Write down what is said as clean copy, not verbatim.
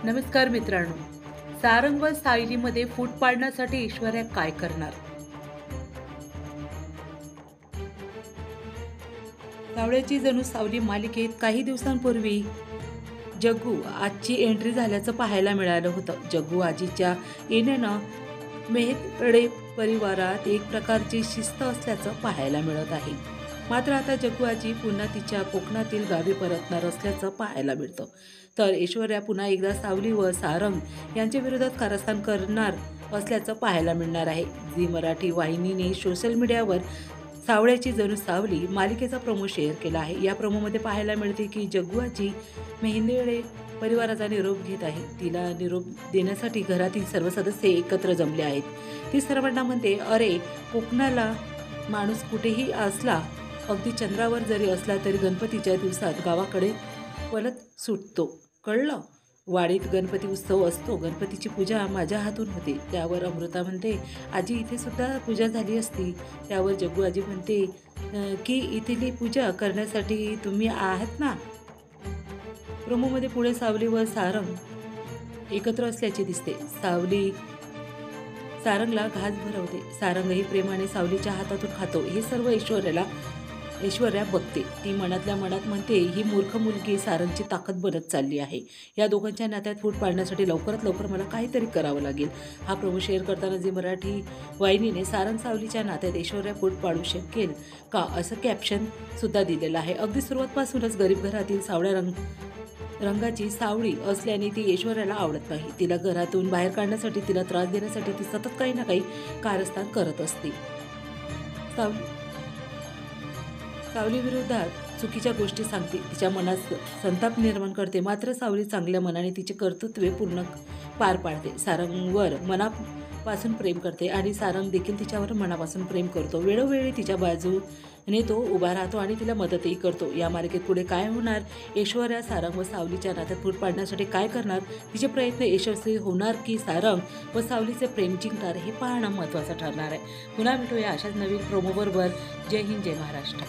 नमस्कार मित्रांनो. सारंग व सायलीमध्ये फूट पाडण्यासाठी ऐश्वर्या काय करणार? सावळ्याची जणू सावली मालिकेत काही दिवसांपूर्वी जग्गू आजची एंट्री झाल्याचं पाहायला मिळालं होतं. जग्गू आजीच्या येण्यानं मेहेंदळे परिवारात एक प्रकारची शिस्त असल्याचं पाहायला मिळत आहे. मात्र आता जग्गू आजी पुन्हा तिच्या कोकणातील गावी परतणार असल्याचं पाहायला मिळतं. तर ऐश्वर्या पुन्हा एकदा सावली व सारंग यांच्या विरोधात कारस्थान करणार असल्याचं पाहायला मिळणार आहे. झी मराठी वाहिनीने सोशल मीडियावर सावळ्याची जणू सावली मालिकेचा प्रोमो शेअर केला आहे. या प्रोमोमध्ये पाहायला मिळते की जग्गू आजी मेहेंदळे परिवाराचा निरोप घेत आहे. तिला निरोप देण्यासाठी घरातील सर्व सदस्य एकत्र जमले आहेत. ती सर्वांना म्हणते, अरे कोकणाला माणूस कुठेही असला, अगदी चंद्रावर जरी असला तरी गणपतीच्या दिवसात गावाकडे पळत सुटतो, कळलं? वाडीत गणपती उत्सव असतो, गणपतीची पूजा माझ्या हातून होते. त्यावर अमृता म्हणते, आजी इथे सुद्धा पूजा झाली असती. त्यावर जग्गू आजी म्हणते की इथली पूजा करण्यासाठी तुम्ही आहात ना. प्रोमोमध्ये पुढे सावली व सारंग एकत्र असल्याचे दिसते. सावली सारंगला घास भरवते. सारंगही प्रेमाने सावलीच्या हातातून खातो. हे सर्व ऐश्वर्या बघते. ती मनातल्या मनात म्हणते, ही मूर्ख मुलगी सारंगची ताकद बनत चालली आहे. या दोघांच्या नात्यात फूट पाडण्यासाठी लवकरात लवकर मला काहीतरी करावं लागेल. हा प्रोमो शेअर करताना झी मराठी वाहिनीने सारंग सावलीच्या नात्यात ऐश्वर्या फूट पाडू शकेल का असं कॅप्शन सुद्धा दिलेलं आहे. अगदी सुरुवातपासूनच गरीब घरातील सावळ्या रंगाची सावळी असल्याने ती ऐश्वर्याला आवडत नाही. तिला घरातून बाहेर काढण्यासाठी, तिला त्रास देण्यासाठी ती सतत काही ना काही कारस्थान करत असते. सावली विरोधात चुकीच्या गोष्टी सांगते, तिच्या मनात संताप निर्माण करते. मात्र सावली चांगल्या मनाने तिचे कर्तृत्व पूर्ण पार पाडते. सारंगवर मनापासून प्रेम करते आणि सारंग देखील तिच्यावर मनापासून प्रेम करतो. वेळोवेळी तिच्या बाजूने तो उभा राहतो आणि तिला मदतही करतो. या मालिकेत पुढे काय होणार? ऐश्वर्या सारंग व सावलीच्या नात्यात फूट पाडण्यासाठी काय करणार? तिचे प्रयत्न यशस्वी होणार की सारंग व सावलीचे प्रेम जिंकणार, हे पाहणं महत्त्वाचं ठरणार आहे. पुन्हा भेटूया अशाच नवीन प्रोमोबरोबर. जय हिंद, जय महाराष्ट्र.